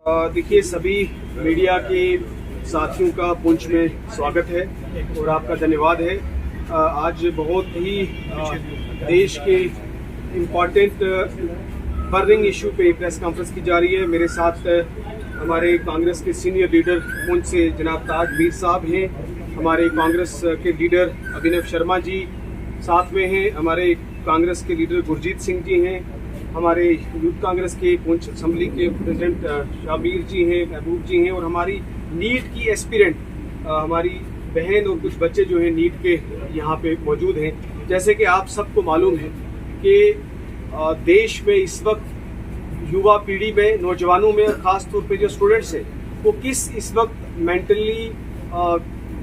देखिए, सभी मीडिया के साथियों का पुंछ में स्वागत है और आपका धन्यवाद है। आज बहुत ही देश के इम्पॉर्टेंट बर्निंग इशू पे प्रेस कॉन्फ्रेंस की जा रही है। मेरे साथ हमारे कांग्रेस के सीनियर लीडर पुंछ से जनाब ताज मीर साहब हैं, हमारे कांग्रेस के लीडर अभिनव शर्मा जी साथ में हैं, हमारे कांग्रेस के लीडर गुरजीत सिंह जी हैं, हमारे यूथ कांग्रेस के पुंछ असम्बली के प्रेसिडेंट शाबीर जी हैं, महबूब जी हैं और हमारी नीट की एस्पिरेंट हमारी बहन और कुछ बच्चे जो हैं नीट के यहाँ पे मौजूद हैं। जैसे कि आप सबको मालूम है कि देश में इस वक्त युवा पीढ़ी में, नौजवानों में, खास तौर पे जो स्टूडेंट्स हैं वो किस इस वक्त मेंटली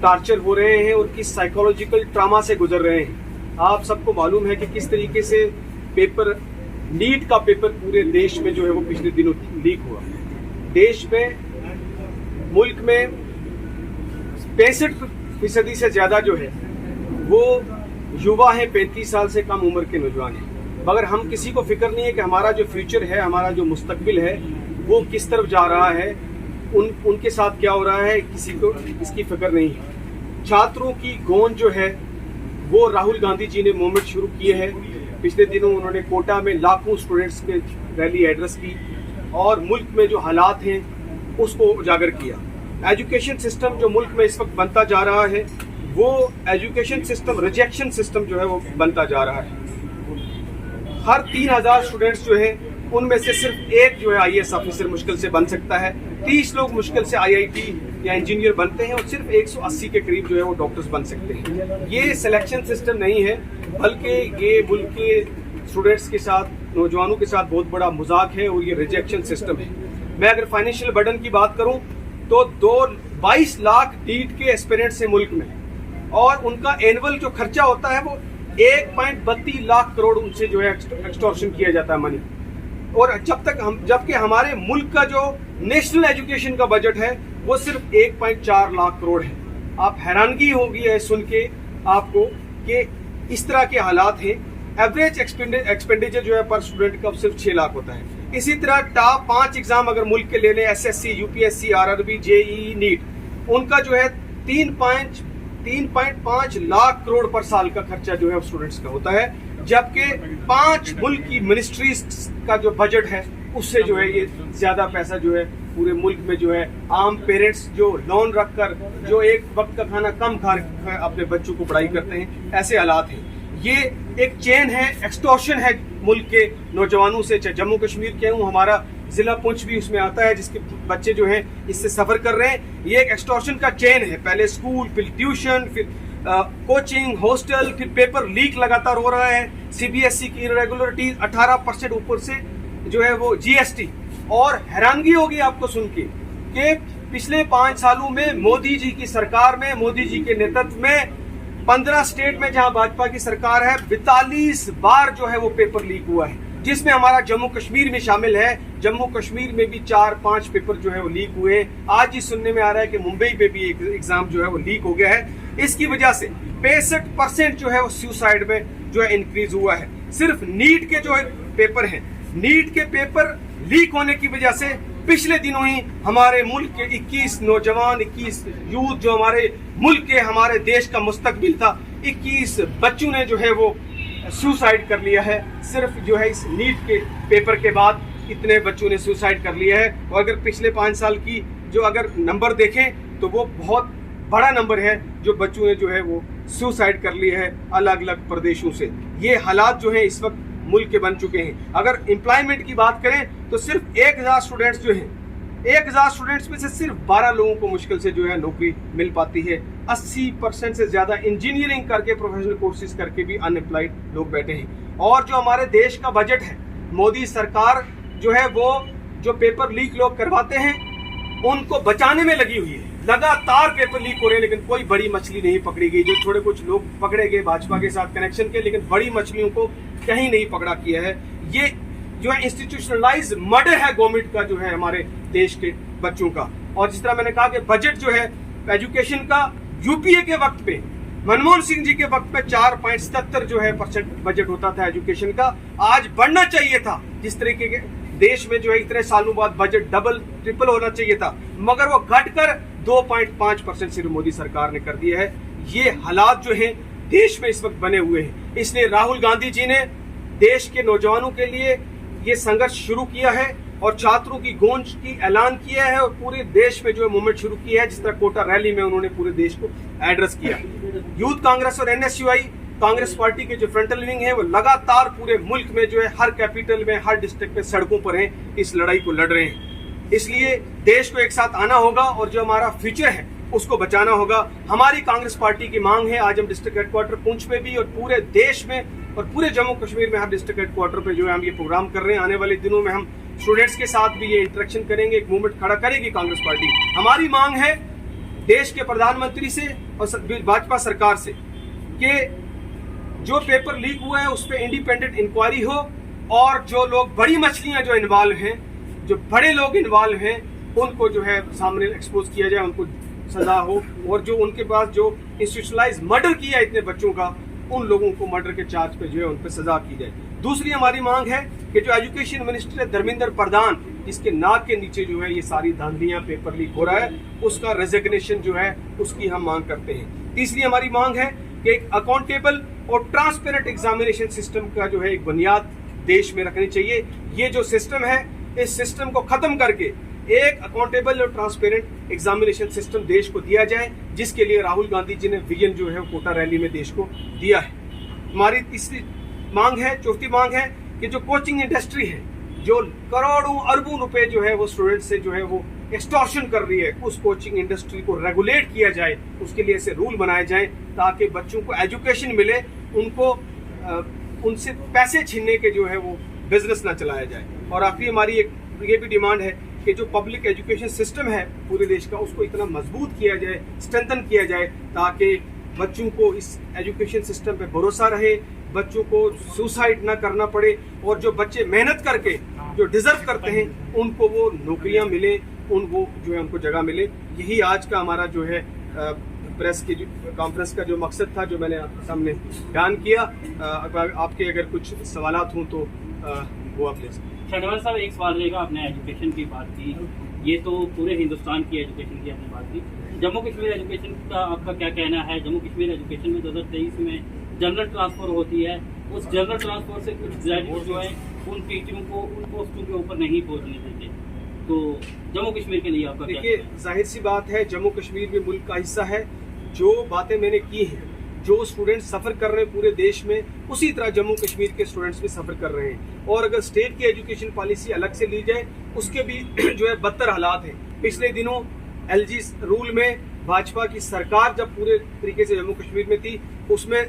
टार्चर हो रहे हैं और किस साइकोलॉजिकल ट्रामा से गुजर रहे हैं। आप सबको मालूम है कि किस तरीके से पेपर, नीट का पेपर पूरे देश में जो है वो पिछले दिनों लीक हुआ। देश में, मुल्क में 65% से ज्यादा जो है वो युवा है, 35 साल से कम उम्र के नौजवान हैं। मगर हम किसी को फिक्र नहीं है कि हमारा जो फ्यूचर है, हमारा जो मुस्तकबिल है वो किस तरफ जा रहा है, उनके साथ क्या हो रहा है, किसी को इसकी फिक्र नहीं है। छात्रों की गोंद जो है वो राहुल गांधी जी ने मूवमेंट शुरू किए है। पिछले दिनों उन्होंने कोटा में लाखों स्टूडेंट्स के रैली एड्रेस की और मुल्क में जो हालात हैं उसको उजागर किया। एजुकेशन सिस्टम जो मुल्क में इस वक्त बनता जा रहा है वो एजुकेशन सिस्टम रिजेक्शन सिस्टम जो है वो बनता जा रहा है। हर 3000 स्टूडेंट्स जो है उनमें से सिर्फ एक जो है IAS ऑफिसर मुश्किल से बन सकता है। 30 लोग मुश्किल से IIT या इंजीनियर बनते हैं और सिर्फ 180 के करीब जो है वो डॉक्टर्स बन सकते हैं। ये सिलेक्शन सिस्टम नहीं है, बल्कि ये मुल्क के स्टूडेंट्स के साथ, नौजवानों के साथ बहुत बड़ा मजाक है और ये रिजेक्शन सिस्टम है। मैं अगर फाइनेंशियल बर्डन की बात करूं तो 22 लाख नीट के एस्पिरेंट्स हैं मुल्क में और उनका एनुअल जो खर्चा होता है वो 1.32 लाख करोड़ उनसे जो है एक्सटॉर्शन किया जाता है मनी। और जबकि हमारे मुल्क का जो नेशनल एजुकेशन का बजट है वो सिर्फ 1.4 लाख करोड़ है। आप हैरानगी होगी है सुन के आपको कि इस तरह के हालात हैं। एवरेज एक्सपेंडिचर जो है पर स्टूडेंट का सिर्फ 6 लाख होता है। इसी तरह टॉप 5 एग्जाम अगर मुल्क के ले लें, SSC, UPSC, RRB, JEE, NEET, उनका जो है 3.5 लाख करोड़ पर साल का खर्चा जो है स्टूडेंट्स का होता है। जबकि 5 मुल्क की मिनिस्ट्रीज का जो बजट है उससे जो है ये ज्यादा पैसा जो है पूरे मुल्क में जो है आम पेरेंट्स जो लोन रखकर जो एक वक्त का खाना कम खा अपने बच्चों को पढ़ाई करते हैं, ऐसे हालात हैं। ये एक चेन है, एक्सटॉर्शन है मुल्क के नौजवानों से। चाहे जम्मू कश्मीर के हूँ, हमारा जिला पुंछ भी उसमें आता है जिसके बच्चे जो हैं इससे सफर कर रहे हैं। ये एक एक्सटॉर्शन का चेन है, पहले स्कूल, फिर ट्यूशन, फिर कोचिंग, हॉस्टल, फिर पेपर लीक लगातार हो रहा है। CBSE की इरेगुलरिटीज 18% ऊपर से जो है वो GST। और हैरानगी होगी आपको सुन के कि पिछले 5 सालों में मोदी जी की सरकार में, मोदी जी के नेतृत्व में 15 स्टेट में जहां भाजपा की सरकार है 42 बार जो है वो पेपर लीक हुआ है, जिसमें हमारा जम्मू कश्मीर में शामिल है। जम्मू कश्मीर में भी 4-5 पेपर जो है वो लीक हुए हैं। आज ही सुनने में आ रहा है कि मुंबई में भी एक एग्जाम जो है वो लीक हो गया है। इसकी वजह से 65% जो है वो सुसाइड में जो है इंक्रीज हुआ है। सिर्फ नीट के जो है पेपर हैं, नीट के पेपर लीक होने की वजह से पिछले दिनों ही हमारे मुल्क के 21 नौजवान, 21 यूथ जो हमारे मुल्क के, हमारे देश का मुस्तकबिल था, 21 बच्चों ने जो है वो सुसाइड कर लिया है। सिर्फ जो है इस नीट के पेपर के बाद इतने बच्चों ने सुसाइड कर लिया है। और अगर पिछले 5 साल की जो अगर नंबर देखें तो वो बहुत बड़ा नंबर है जो बच्चों ने जो है वो सुसाइड कर लिया है अलग अलग प्रदेशों से। ये हालात जो है इस वक्त मुल्क के बन चुके हैं। अगर एम्प्लॉयमेंट की बात करें तो सिर्फ 1000 स्टूडेंट्स जो हैं, 1000 स्टूडेंट्स में से सिर्फ 12 लोगों को मुश्किल से जो है नौकरी मिल पाती है। 80% से ज्यादा इंजीनियरिंग करके, प्रोफेशनल कोर्सेज करके भी अनएम्प्लॉयड लोग बैठे हैं। और जो हमारे देश का बजट है, मोदी सरकार जो है वो जो पेपर लीक लोग करवाते हैं उनको बचाने में लगी हुई है। लगातार पेपर लीक हो रहे हैं लेकिन कोई बड़ी मछली नहीं पकड़ी गई। जो थोड़े कुछ लोग पकड़े गए भाजपा के साथ कनेक्शन के, लेकिन बड़ी मछलियों को कहीं नहीं पकड़ा किया है। ये जो है इंस्टीट्यूशनलाइज मर्डर है गवर्नमेंट का जो है हमारे देश के बच्चों का। और जिस तरह मैंने कहा कि बजट जो है एजुकेशन का यूपीए के वक्त पे, मनमोहन सिंह जी के वक्त पे 4.77 जो है % बजट होता था एजुकेशन का। आज बढ़ना चाहिए था जिस तरीके के देश में जो है इतने सालों बाद बजट डबल ट्रिपल होना चाहिए था, मगर वो घटकर 2.5% सिर्फ मोदी सरकार ने कर दिया है। ये हालात जो हैं देश में इस वक्त बने हुए हैं। इसलिए राहुल गांधी जी ने देश के नौजवानों के लिए ये संघर्ष शुरू किया है और छात्रों की गूंज की ऐलान किया है और पूरे देश में जो है मूवमेंट शुरू किया है, जिस तरह कोटा रैली में उन्होंने पूरे देश को एड्रेस किया। यूथ कांग्रेस और एनएसयूआई कांग्रेस पार्टी के जो फ्रंटल विंग है वो लगातार पूरे मुल्क में जो है हर कैपिटल में, हर डिस्ट्रिक्ट में सड़कों पर हैं, इस लड़ाई को लड़ रहे हैं। इसलिए देश को एक साथ आना होगा और जो हमारा फ्यूचर है उसको बचाना होगा। हमारी कांग्रेस पार्टी की मांग है, आज हम डिस्ट्रिक्ट हेडक्वार्टर पुंछ में भी और पूरे देश में और पूरे जम्मू कश्मीर में हर डिस्ट्रिक्ट हेडक्वार्टर पे जो है हम ये प्रोग्राम कर रहे हैं। आने वाले दिनों में हम स्टूडेंट्स के साथ भी ये इंटरेक्शन करेंगे, एक मूवमेंट खड़ा करेगी कांग्रेस पार्टी। हमारी मांग है देश के प्रधानमंत्री से और भाजपा सरकार से कि जो पेपर लीक हुआ है उस पर इंडिपेंडेंट इंक्वायरी हो और जो लोग बड़ी मछलियां जो इन्वॉल्व हैं, जो बड़े लोग इन्वॉल्व हैं, उनको जो है सामने एक्सपोज किया जाए, उनको सजा हो और जो उनके पास जो इंस्टीट्यूशनलाइज मर्डर किया इतने बच्चों का, उन लोगों को मर्डर के चार्ज पे जो है उन पर सजा की जाए। दूसरी हमारी मांग है कि जो एजुकेशन मिनिस्टर है धर्मेंद्र प्रधान, जिसके नाक के नीचे जो है ये सारी धांधलियां पेपर लीक हो रहा है, उसका रेजिग्नेशन जो है उसकी हम मांग करते हैं। तीसरी हमारी मांग है कि एक अकाउंटेबल और ट्रांसपेरेंट एग्जामिनेशन सिस्टम का जो है एक बुनियाद देश में रखनी चाहिए। ये जो सिस्टम है, इस सिस्टम को खत्म करके एक अकाउंटेबल और ट्रांसपेरेंट एग्जामिनेशन सिस्टम देश को दिया जाए, जिसके लिए राहुल गांधी जी ने विजन जो है कोटा रैली में देश को दिया है। हमारी तीसरी मांग है, चौथी मांग है कि जो कोचिंग इंडस्ट्री है, जो करोड़ों अरबों रुपए जो है वो स्टूडेंट से जो है वो एक्सटॉर्शन कर रही है, उस कोचिंग इंडस्ट्री को रेगुलेट किया जाए। उसके लिए ऐसे रूल बनाए जाए ताकि बच्चों को एजुकेशन मिले, उनको उनसे पैसे छीनने के जो है वो बिजनेस ना चलाया जाए। और आखिरी हमारी एक ये भी डिमांड है कि जो पब्लिक एजुकेशन सिस्टम है पूरे देश का, उसको इतना मजबूत किया जाए, स्ट्रेंथन किया जाए, ताकि बच्चों को इस एजुकेशन सिस्टम पे भरोसा रहे, बच्चों को सुसाइड ना करना पड़े और जो बच्चे मेहनत करके जो डिजर्व करते हैं उनको वो नौकरियां मिले, उनको जो है उनको जगह मिले। यही आज का हमारा जो है प्रेस की कॉन्फ्रेंस का जो मकसद था, जो मैंने आपके सामने बयान किया। आपके अगर कुछ सवालात हों तो वो आप ले सकते हैं। शहनवाज साहब, एक सवाल रहेगा। आपने एजुकेशन की बात की, ये तो पूरे हिंदुस्तान की एजुकेशन की आपने बात की, जम्मू कश्मीर एजुकेशन का आपका क्या कहना है? जम्मू कश्मीर एजुकेशन में 2023 में जनरल ट्रांसफर होती है, उस जनरल ट्रांसफर से कुछ ग्रेजुएट जो है उन टीचरों को उन पोस्टों के ऊपर नहीं पहुंचने देते, तो जम्मू कश्मीर के लिए आपका देखिए, जाहिर सी बात है जम्मू कश्मीर भी मुल्क का हिस्सा है। जो बातें मैंने की हैं, जो स्टूडेंट्स सफ़र कर रहे हैं पूरे देश में, उसी तरह जम्मू कश्मीर के स्टूडेंट्स भी सफ़र कर रहे हैं। और अगर स्टेट की एजुकेशन पॉलिसी अलग से ली जाए, उसके भी जो है बदतर हालात हैं। पिछले दिनों एलजी रूल में भाजपा की सरकार जब पूरे तरीके से जम्मू कश्मीर में थी, उसमें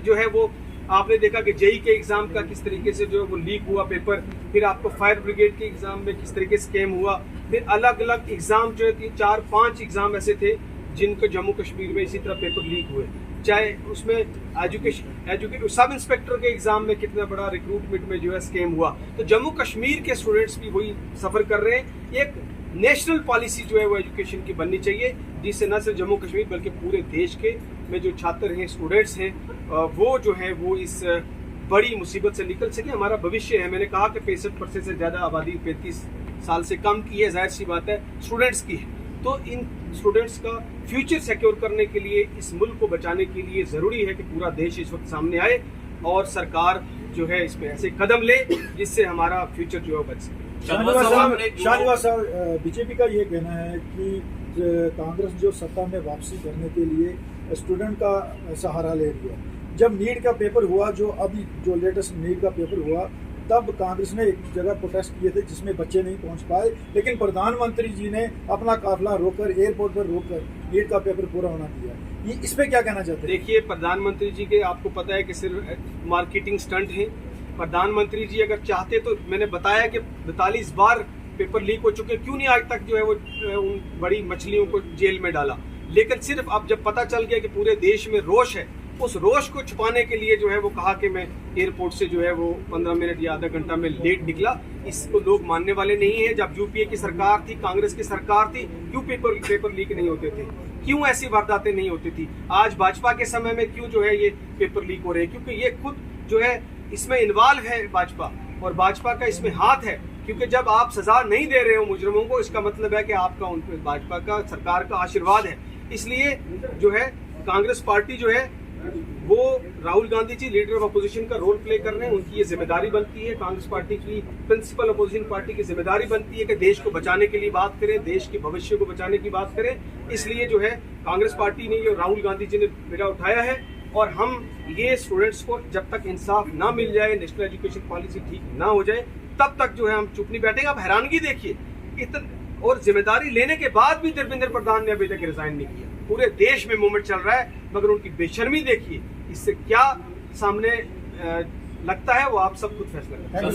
जो है वो आपने देखा कि जेई के एग्जाम का किस तरीके से जो है वो लीक हुआ पेपर, फिर आपको फायर ब्रिगेड के एग्जाम में किस तरीके से स्कैम हुआ, फिर अलग अलग एग्जाम जो है 4-5 एग्जाम ऐसे थे जिनके जम्मू कश्मीर में इसी तरह पेपर लीक हुए। चाहे उसमें एजुकेशन सब इंस्पेक्टर के एग्जाम में कितना बड़ा रिक्रूटमेंट में जो है स्कैम हुआ। तो जम्मू कश्मीर के स्टूडेंट्स भी वही सफर कर रहे हैं। एक नेशनल पॉलिसी जो है वो एजुकेशन की बननी चाहिए, जिससे न सिर्फ जम्मू कश्मीर बल्कि पूरे देश के में जो छात्र हैं, स्टूडेंट्स हैं, वो जो है वो इस बड़ी मुसीबत से निकल सके। हमारा भविष्य है। मैंने कहा कि 65% से ज़्यादा आबादी 35 साल से कम की है, जाहिर सी बात है स्टूडेंट्स की है। तो इन स्टूडेंट्स का फ्यूचर सिक्योर करने के लिए, इस मुल्क को बचाने के लिए ज़रूरी है कि पूरा देश इस वक्त सामने आए और सरकार जो है इस पे ऐसे कदम ले जिससे हमारा फ्यूचर जो है बच सके। शाहनवाज साहब, बीजेपी का ये कहना है कि कांग्रेस जो सत्ता में वापसी करने के लिए स्टूडेंट का सहारा ले रही है। जब नीट का पेपर हुआ, जो अभी जो लेटेस्ट नीट का पेपर हुआ, तब कांग्रेस ने एक जगह प्रोटेस्ट किए थे जिसमें बच्चे नहीं पहुंच पाए, लेकिन प्रधानमंत्री जी ने अपना काफिला रोककर, एयरपोर्ट पर रोककर नीट का पेपर पूरा होना दिया। ये इस पे क्या कहना चाहते हैं? देखिए, प्रधानमंत्री जी के आपको पता है कि सिर्फ मार्केटिंग स्टंट है। प्रधानमंत्री जी अगर चाहते तो मैंने बताया कि 42 बार पेपर लीक हो चुके, क्यों नहीं आज तक जो है वो उन बड़ी मछलियों को जेल में डाला। लेकिन सिर्फ अब जब पता चल गया कि पूरे देश में रोष है, उस रोष को छुपाने के लिए जो है वो कहा कि मैं एयरपोर्ट से जो है वो 15 मिनट या आधा घंटा में लेट निकला। इसको लोग मानने वाले नहीं है। जब यूपीए की सरकार थी, कांग्रेस की सरकार थी, क्यों पेपर लीक नहीं होते थे, क्यों ऐसी वारदातें नहीं होती थी। आज भाजपा के समय में क्यों जो है ये पेपर लीक हो रहे हैं? क्योंकि ये खुद जो है इसमें इन्वॉल्व है भाजपा, और भाजपा का इसमें हाथ है क्योंकि जब आप सजा नहीं दे रहे हो मुजरिमों को, इसका मतलब है कि आपका उन पे भाजपा का सरकार का आशीर्वाद है। इसलिए जो है कांग्रेस पार्टी जो है वो Rahul Gandhi ji leader of opposition का रोल प्ले कर रहे हैं, उनकी ये जिम्मेदारी बनती है, कांग्रेस पार्टी की प्रिंसिपल अपोजिशन पार्टी की जिम्मेदारी बनती है कि देश को बचाने के लिए बात करें, देश के भविष्य को बचाने की बात करें। इसलिए जो है कांग्रेस पार्टी ने, जो राहुल गांधी जी ने बेड़ा उठाया है, और हम ये स्टूडेंट्स को जब तक इंसाफ ना मिल जाए, नेशनल एजुकेशन पॉलिसी ठीक ना हो जाए, तब तक जो है हम चुप नहीं बैठेंगे। आप हैरानगी देखिए, और जिम्मेदारी लेने के बाद भी धर्मेंद्र प्रधान ने अभी तक रिजाइन नहीं किया। पूरे देश में मूवमेंट चल रहा है, मगर उनकी बेशर्मी देखिए। इससे क्या सामने लगता है वो आप सब खुद फैसला करें।